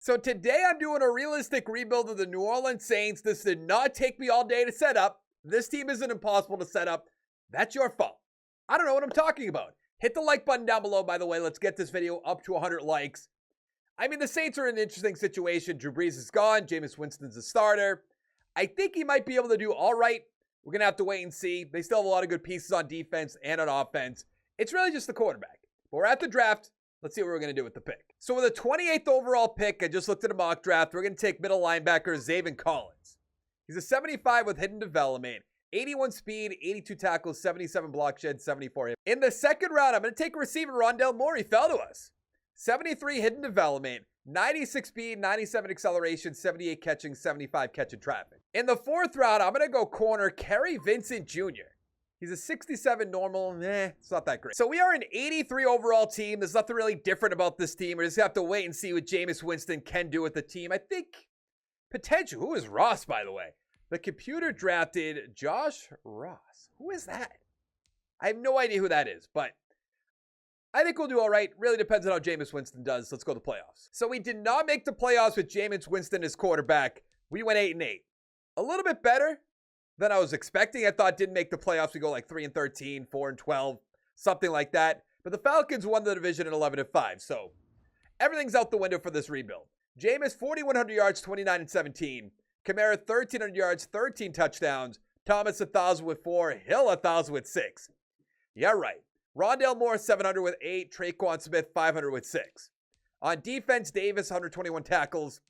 So today I'm doing a realistic rebuild of the New Orleans Saints. This did not take me all day to set up. This team isn't impossible to set up. That's your fault. I don't know what I'm talking about. Hit the like button down below, by the way. Let's get this video up to 100 likes. I mean, the Saints are in an interesting situation. Drew Brees is gone. Jameis Winston's a starter. I think he might be able to do all right. We're going to have to wait and see. They still have a lot of good pieces on defense and on offense. It's really just the quarterback. But we're at the draft. Let's see what we're going to do with the pick. So with the 28th overall pick, I just looked at a mock draft. We're going to take middle linebacker Zaven Collins. He's a 75 with hidden development, 81 speed, 82 tackles, 77 block shed, 74 hit. In the second round, I'm going to take a receiver, Rondale Moore. He fell to us. 73 hidden development, 96 speed, 97 acceleration, 78 catching, 75 catching traffic. In the fourth round, I'm going to go corner Kerry Vincent Jr. He's a 67 normal. It's not that great. So we are an 83 overall team. There's nothing really different about this team. We just have to wait and see what Jameis Winston can do with the team. I think potential. Who is Ross, by the way? The computer drafted Josh Ross. Who is that? I have no idea who that is, but I think we'll do all right. Really depends on how Jameis Winston does. Let's go to the playoffs. So we did not make the playoffs with Jameis Winston as quarterback. We went 8-8. A little bit better than I was expecting. I thought didn't make the playoffs. We go like 3-13, 4-12, something like that. But the Falcons won the division at 11-5. So everything's out the window for this rebuild. Jameis, 4,100 yards, 29-17. Kamara, 1,300 yards, 13 touchdowns. Thomas, 1,000 with 4. Hill, 1,000 with 6. Yeah, right. Rondale Moore, 700 with 8. Traquan Smith, 500 with 6. On defense, Davis, 121 tackles.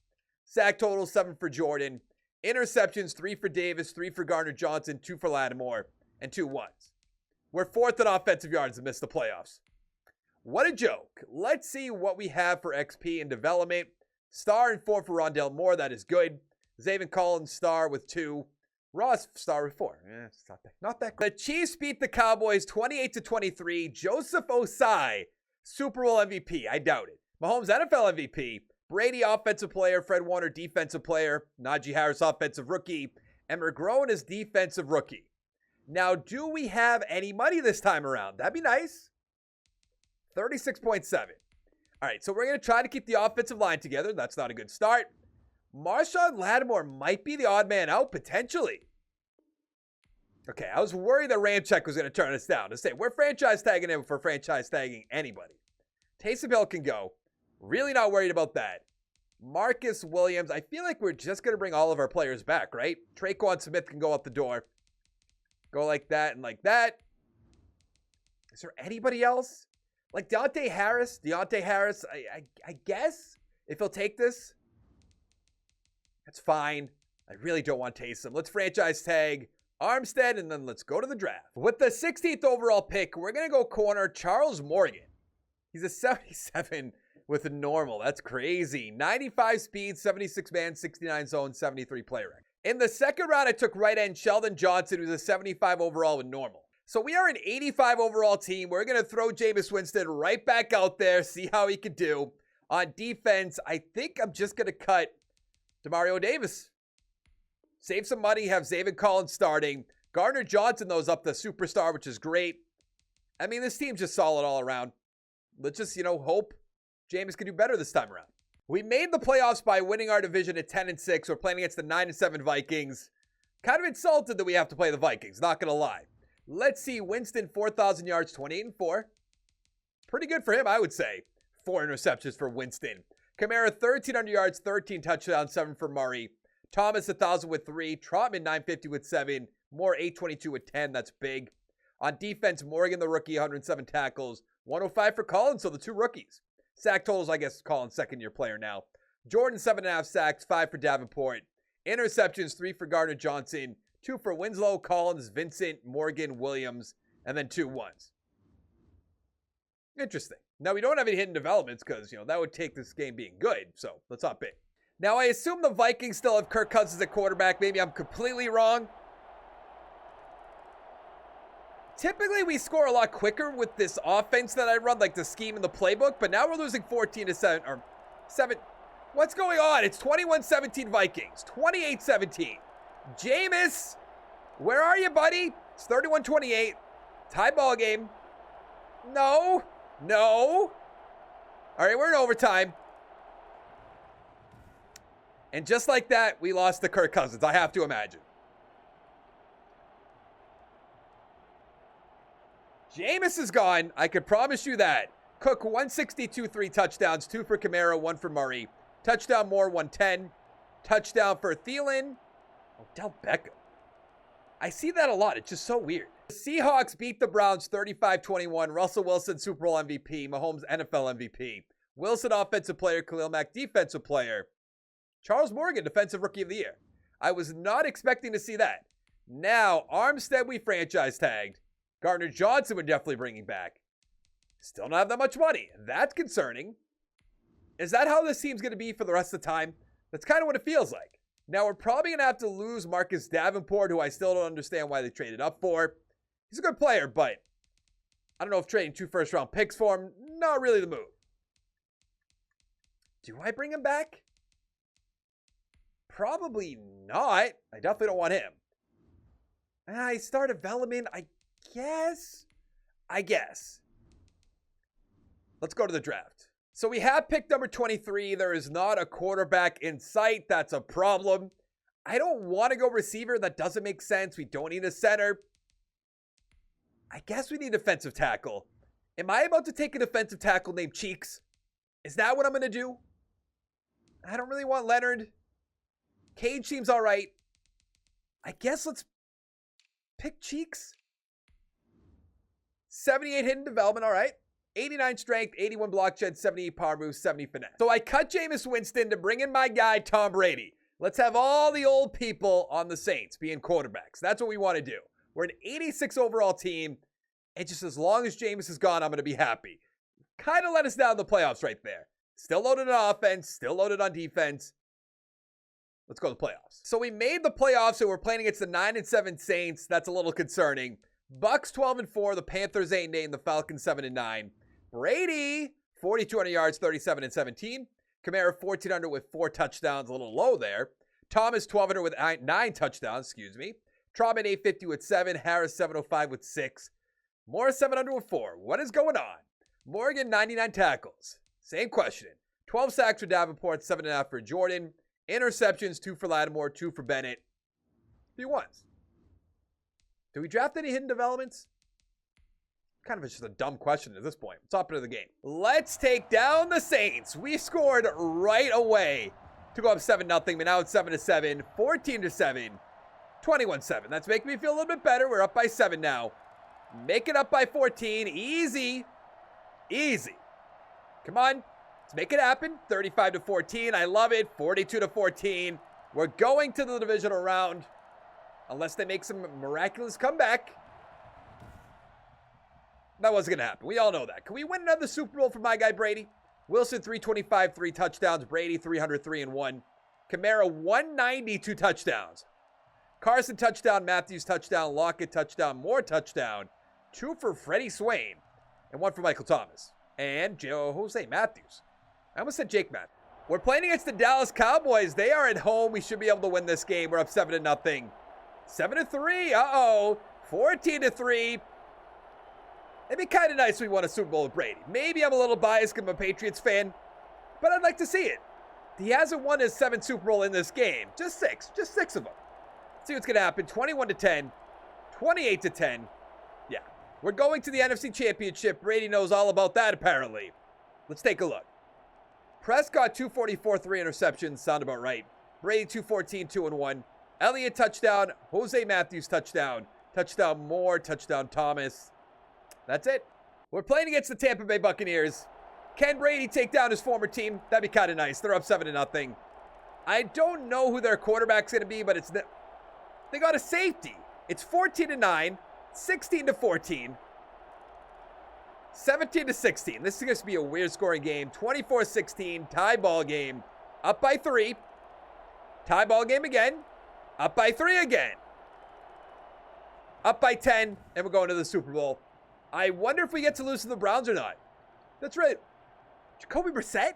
Sack total, 7 for Jordan. Interceptions, 3 for Davis, 3 for Gardner Johnson, 2 for Lattimore, and 2 ones. We're 4th in offensive yards and missed the playoffs. What a joke. Let's see what we have for XP and development. Star and 4 for Rondale Moore. That is good. Zaven Collins, star with 2. Ross, star with 4. It's not that great. The Chiefs beat the Cowboys 28-23. Joseph Osai, Super Bowl MVP. I doubt it. Mahomes, NFL MVP. Brady, offensive player. Fred Warner, defensive player. Najee Harris, offensive rookie. And McGrone is defensive rookie. Now, do we have any money this time around? That'd be nice. 36.7. All right, so we're going to try to keep the offensive line together. That's not a good start. Marshawn Lattimore might be the odd man out, potentially. Okay, I was worried that Ramczyk was going to turn us down. To say, we're franchise tagging him for franchise tagging anybody. Taysom Hill can go. Really not worried about that. Marcus Williams. I feel like we're just going to bring all of our players back, right? Traquan Smith can go out the door. Go like that and like that. Is there anybody else? Like Deontay Harris? I guess, if he'll take this. That's fine. I really don't want Taysom. Let's franchise tag Armstead, and then let's go to the draft. With the 16th overall pick, we're going to go corner Charles Morgan. He's a 77 with a normal. That's crazy. 95 speed, 76 man, 69 zone, 73 play rec. In the second round, I took right end Sheldon Johnson, who's a 75 overall with normal. So we are an 85 overall team. We're going to throw Jameis Winston right back out there, see how he could do. On defense, I think I'm just going to cut Demario Davis. Save some money, have Zaven Collins starting. Gardner Johnson, though, is up the superstar, which is great. I mean, this team's just solid all around. Let's just, hope Jameis can do better this time around. We made the playoffs by winning our division at 10-6. We're playing against the 9-7 Vikings. Kind of insulted that we have to play the Vikings, not going to lie. Let's see, Winston, 4,000 yards, 28-4. Pretty good for him, I would say. 4 interceptions for Winston. Kamara, 1,300 yards, 13 touchdowns, 7 for Murray. Thomas, 1,000 with 3. Trotman, 950 with 7. Moore, 822 with 10. That's big. On defense, Morgan, the rookie, 107 tackles. 105 for Collins, so the 2 rookies. Sack totals, I guess Collins, second-year player now. Jordan, 7.5 sacks, 5 for Davenport. Interceptions, 3 for Gardner Johnson. 2 for Winslow, Collins, Vincent, Morgan, Williams, and then 2 ones. Interesting. Now, we don't have any hidden developments because, that would take this game being good, so let's hop in. Now, I assume the Vikings still have Kirk Cousins at quarterback. Maybe I'm completely wrong. Typically, we score a lot quicker with this offense that I run, like the scheme in the playbook, but now we're losing 14-7, or 7. What's going on? It's 21-17 Vikings, 28-17. Jameis, where are you, buddy? It's 31-28. Tie ball game. No. All right, we're in overtime. And just like that, we lost to Kirk Cousins, I have to imagine. Jameis is gone. I could promise you that. Cook, 162, 3 touchdowns, 2 for Kamara, 1 for Murray. Touchdown Moore, 110. Touchdown for Thielen. Odell Beckham. I see that a lot. It's just so weird. The Seahawks beat the Browns 35-21. Russell Wilson, Super Bowl MVP. Mahomes, NFL MVP. Wilson, Offensive Player. Khalil Mack, Defensive Player. Charles Morgan, Defensive Rookie of the Year. I was not expecting to see that. Now, Armstead, we franchise tagged. Gardner Johnson, we're definitely bringing back. Still not have that much money. That's concerning. Is that how this team's going to be for the rest of the time? That's kind of what it feels like. Now, we're probably going to have to lose Marcus Davenport, who I still don't understand why they traded up for. He's a good player, but I don't know if trading 2 first-round picks for him, not really the move. Do I bring him back? Probably not. I definitely don't want him. And I start development, I guess. Let's go to the draft. So we have pick number 23. There is not a quarterback in sight. That's a problem. I don't want to go receiver. That doesn't make sense. We don't need a center. I guess we need defensive tackle. Am I about to take a defensive tackle named Cheeks? Is that what I'm going to do? I don't really want Leonard. Cage seems all right. I guess let's pick Cheeks. 78 hidden development, all right. 89 strength, 81 block shed, 78 power move, 70 finesse. So I cut Jameis Winston to bring in my guy, Tom Brady. Let's have all the old people on the Saints being quarterbacks. That's what we want to do. We're an 86 overall team, and just as long as Jameis is gone, I'm going to be happy. Kind of let us down in the playoffs right there. Still loaded on offense, still loaded on defense. Let's go to the playoffs. So we made the playoffs, and we're playing against the 9-7 Saints. That's a little concerning. Bucks 12-4, the Panthers 8-8, and the Falcons 7-9. Brady, 4,200 yards, 37-17. Kamara, 1,400 with 4 touchdowns, a little low there. Thomas, 1,200 with 9 touchdowns, Trautman, 850 with 7. Harris, 705 with 6. Morris, 700 with 4. What is going on? Morgan, 99 tackles. Same question. 12 sacks for Davenport, 7.5 for Jordan. Interceptions, 2 for Lattimore, 2 for Bennett. 3 ones. Do we draft any hidden developments? Kind of just a dumb question at this point. Top of the game. Let's take down the Saints. We scored right away to go up 7-0, but now it's 7-7, 14-7, 21-7. That's making me feel a little bit better. We're up by 7 now. Make it up by 14. Easy. Easy. Come on. Let's make it happen. 35-14. I love it. 42-14. We're going to the divisional round. Unless they make some miraculous comeback. That wasn't going to happen. We all know that. Can we win another Super Bowl for my guy Brady? Wilson, 325, 3 touchdowns. Brady, 303 and 1. Kamara, 190, 2 touchdowns. Carson, touchdown. Matthews, touchdown. Lockett, touchdown. Moore, touchdown. 2 for Freddie Swain. And 1 for Michael Thomas. And Jose Matthews. I almost said Jake Matthews. We're playing against the Dallas Cowboys. They are at home. We should be able to win this game. We're up 7-0. 7-3. Uh-oh. 14-3. It'd be kind of nice if we won a Super Bowl with Brady. Maybe I'm a little biased because I'm a Patriots fan, but I'd like to see it. He hasn't won his 7th Super Bowl in this game. Just 6. Just 6 of them. Let's see what's going to happen. 21-10. 28-10. Yeah. We're going to the NFC Championship. Brady knows all about that, apparently. Let's take a look. Prescott, 244, 3 interceptions. Sound about right. Brady, 214, 2-1. Elliott, touchdown. Jose Matthews, touchdown. Touchdown Moore. Touchdown Thomas. That's it. We're playing against the Tampa Bay Buccaneers. Can Brady take down his former team? That'd be kind of nice. They're up 7-0. I don't know who their quarterback's going to be, but they got a safety. It's 14-9, 16-14, 17-16. This is going to be a weird scoring game. 24-16, tie ball game. Up by 3. Tie ball game again. Up by 3 again. Up by 10, and we're going to the Super Bowl. I wonder if we get to lose to the Browns or not. That's right. Jacoby Brissett?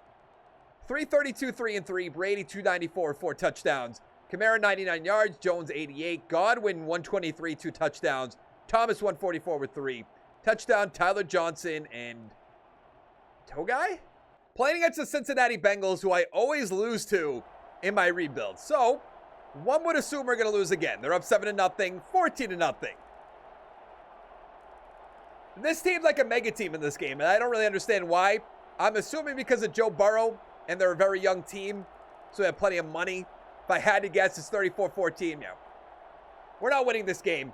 332, 3-3. Brady, 294, 4 touchdowns. Kamara, 99 yards. Jones, 88. Godwin, 123, 2 touchdowns. Thomas, 144 with 3. Touchdown, Tyler Johnson, and Togai? Playing against the Cincinnati Bengals, who I always lose to. in my rebuild. So, one would assume we're going to lose again. They're up 7-0, 14-0. This team's like a mega team in this game, and I don't really understand why. I'm assuming because of Joe Burrow, and they're a very young team, so they have plenty of money. If I had to guess, it's 34-14. Yeah. We're not winning this game.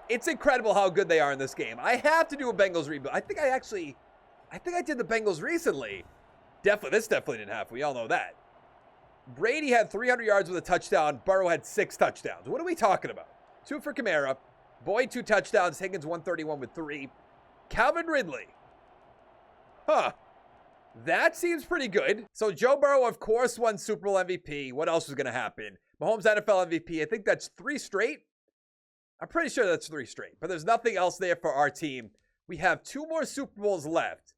It's incredible how good they are in this game. I have to do a Bengals rebuild. I think I did the Bengals recently. This definitely didn't happen. We all know that. Brady had 300 yards with a touchdown. Burrow had 6 touchdowns. What are we talking about? 2 for Kamara. Boyd 2 touchdowns. Higgins 131 with 3. Calvin Ridley. Huh. That seems pretty good. So Joe Burrow, of course, won Super Bowl MVP. What else was going to happen? Mahomes NFL MVP. I think that's 3 straight. I'm pretty sure that's 3 straight. But there's nothing else there for our team. We have 2 more Super Bowls left.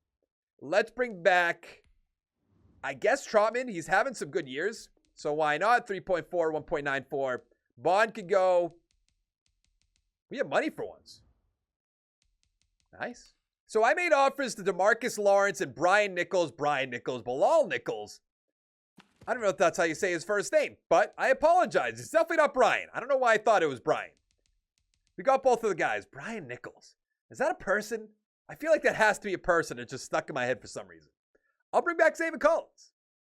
Let's bring back, I guess, Trotman. He's having some good years. So why not? 3.4, 1.94. Bond could go. We have money for once. Nice. So I made offers to DeMarcus Lawrence and Bilal Nichols. I don't know if that's how you say his first name, but I apologize. It's definitely not Brian. I don't know why I thought it was Brian. We got both of the guys. Brian Nichols. Is that a person? I feel like that has to be a person. It just stuck in my head for some reason. I'll bring back Zaven Collins.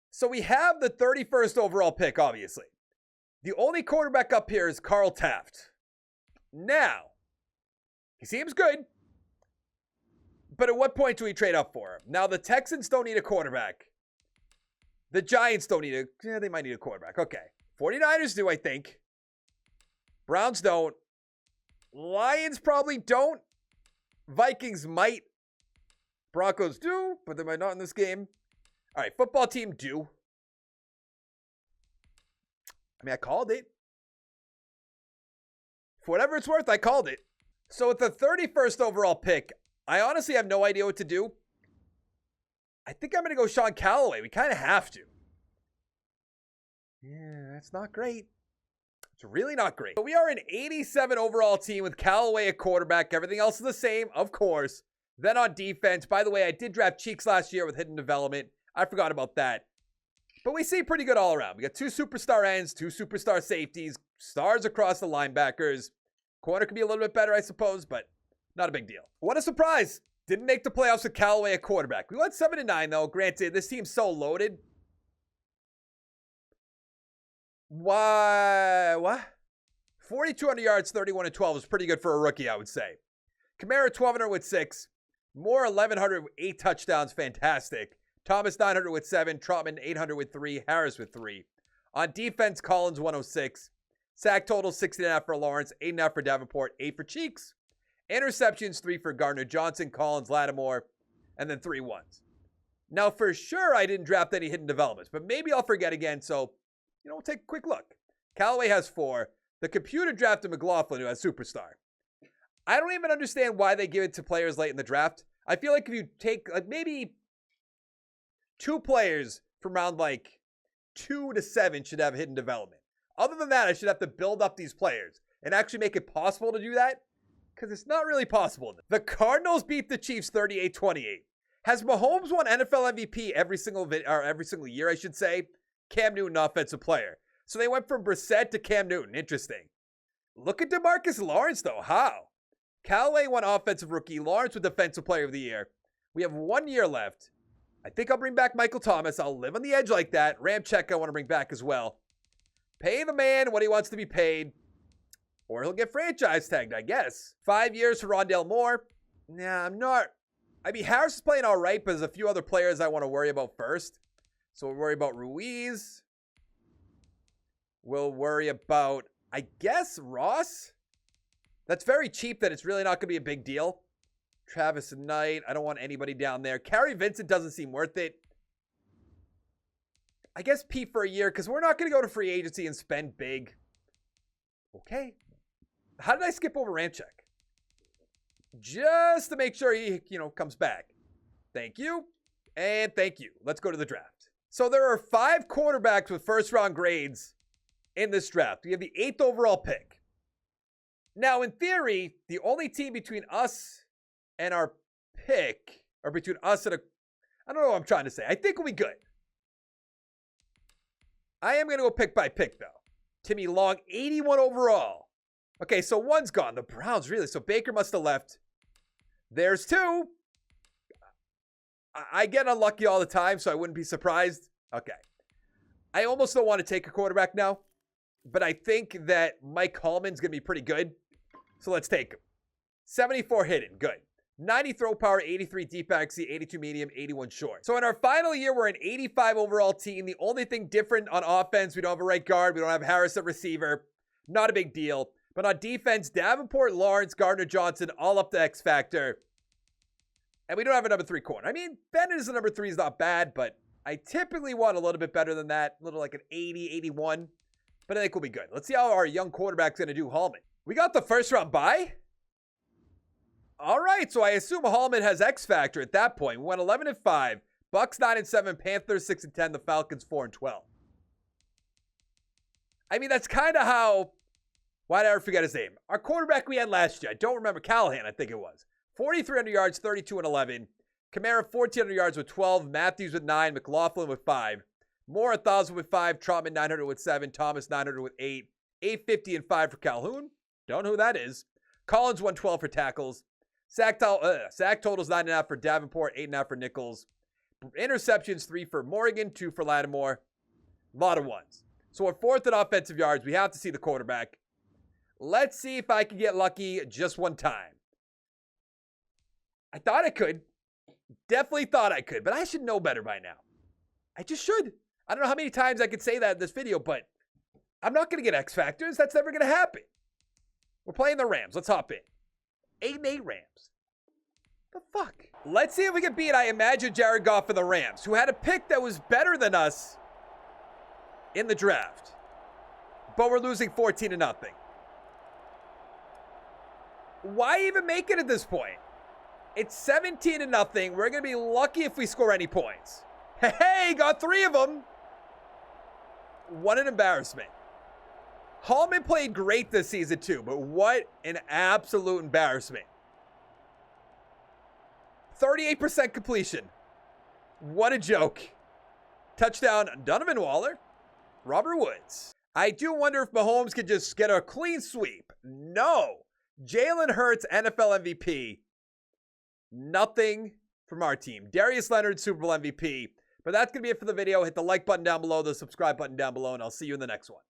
So we have the 31st overall pick, obviously. The only quarterback up here is Carl Taft. Now, he seems good. But at what point do we trade up for him? Now, the Texans don't need a quarterback. The Giants don't need they might need a quarterback. Okay. 49ers do, I think. Browns don't. Lions probably don't. Vikings might. Broncos do, but they might not in this game. All right, football team do. I mean, I called it. For whatever it's worth, I called it. So with the 31st overall pick, I honestly have no idea what to do. I think I'm going to go Sean Callaway. We kind of have to. Yeah, that's not great. It's really not great. But we are an 87 overall team with Callaway at quarterback. Everything else is the same, of course. Then on defense, by the way, I did draft Cheeks last year with hidden development. I forgot about that. But we see pretty good all around. We got 2 superstar ends, 2 superstar safeties, stars across the linebackers. Corner could be a little bit better, I suppose, but not a big deal. What a surprise. Didn't make the playoffs with Callaway at quarterback. We went 7-9, though. Granted, this team's so loaded. Why? What? 4,200 yards, 31-12 is pretty good for a rookie, I would say. Kamara, 1,200 with 6. Moore, 1,100 with 8 touchdowns. Fantastic. Thomas, 900 with 7. Trotman, 800 with 3. Harris with 3. On defense, Collins, 106. Sack total, 60.5 for Lawrence, 8.5 for Davenport, 8 for Cheeks. Interceptions, 3 for Gardner Johnson, Collins, Lattimore, and then 3 ones. Now, for sure, I didn't draft any hidden developments, but maybe I'll forget again, so, we'll take a quick look. Callaway has 4. The computer drafted McLaughlin, who has superstar. I don't even understand why they give it to players late in the draft. I feel like if you take, maybe 2 players from round, 2 to 7 should have hidden development. Other than that, I should have to build up these players and actually make it possible to do that, because it's not really possible. The Cardinals beat the Chiefs 38-28. Has Mahomes won NFL MVP every single year, I should say? Cam Newton, offensive player. So they went from Brissett to Cam Newton. Interesting. Look at DeMarcus Lawrence, though. How? Callaway won offensive rookie. Lawrence with defensive player of the year. We have 1 year left. I think I'll bring back Michael Thomas. I'll live on the edge like that. Ramczyk I want to bring back as well. Pay the man what he wants to be paid. Or he'll get franchise tagged, I guess. 5 years for Rondale Moore. Nah, I'm not. I mean, Harris is playing all right, but there's a few other players I want to worry about first. So we'll worry about Ruiz. We'll worry about, I guess, Ross. That's very cheap that it's really not going to be a big deal. Travis Knight. I don't want anybody down there. Kerry Vincent doesn't seem worth it. I guess Pete for a year, because we're not going to go to free agency and spend big. Okay. How did I skip over Ramczyk? Just to make sure he, comes back. Thank you. And thank you. Let's go to the draft. So there are 5 quarterbacks with first-round grades in this draft. We have the 8th overall pick. Now, in theory, the only team between us and our pick, or between us and I don't know what I'm trying to say. I think we'll be good. I am going to go pick by pick, though. Timmy Long, 81 overall. Okay, so one's gone. The Browns, really? So Baker must have left. There's two. I get unlucky all the time, so I wouldn't be surprised. Okay. I almost don't want to take a quarterback now, but I think that Mike Hallman's going to be pretty good. So let's take him. 74 hidden. Good. 90 throw power, 83 deep accuracy, 82 medium, 81 short. So in our final year, we're an 85 overall team. The only thing different on offense, we don't have a right guard. We don't have Harris at receiver. Not a big deal. But on defense, Davenport, Lawrence, Gardner Johnson, all up to X factor. And we don't have a number 3 corner. I mean, Bennett as a number 3 is not bad, but I typically want a little bit better than that. A little like an 80, 81. But I think we'll be good. Let's see how our young quarterback's going to do, Hallman. We got the first round bye. All right, so I assume Hallman has X factor at that point. We went 11-5. Bucks 9-7. Panthers 6-10. The Falcons 4-12. I mean, that's kind of how. Why did I ever forget his name? Our quarterback we had last year. I don't remember. Callahan, I think it was. 4,300 yards, 32-11. Kamara 1,400 yards with 12. Matthews with 9. McLaughlin with 5. Moore 1,000 with 5. Trotman 900 with 7. Thomas 900 with 8. 850 and 5 for Calhoun. Don't know who that is. Collins 112 for tackles. Sack totals 9.5 for Davenport, 8.5 for Nichols. Interceptions 3 for Morgan, 2 for Lattimore. A lot of ones. So we're 4th in offensive yards. We have to see the quarterback. Let's see if I can get lucky just one time. I thought I could. Definitely thought I could, but I should know better by now. I just should. I don't know how many times I could say that in this video, but I'm not going to get X factors. That's never going to happen. We're playing the Rams. Let's hop in. 8-8 Rams. The fuck? Let's see if we can beat, I imagine, Jared Goff for the Rams, who had a pick that was better than us in the draft. But we're losing 14-0. Why even make it at this point? It's 17-0. We're going to be lucky if we score any points. Hey, got 3 of them. What an embarrassment. Hallman played great this season too, but what an absolute embarrassment. 38% completion. What a joke. Touchdown, Donovan Waller. Robert Woods. I do wonder if Mahomes could just get a clean sweep. No. Jalen Hurts, NFL MVP. Nothing from our team. Darius Leonard, Super Bowl MVP. But that's going to be it for the video. Hit the like button down below, the subscribe button down below, and I'll see you in the next one.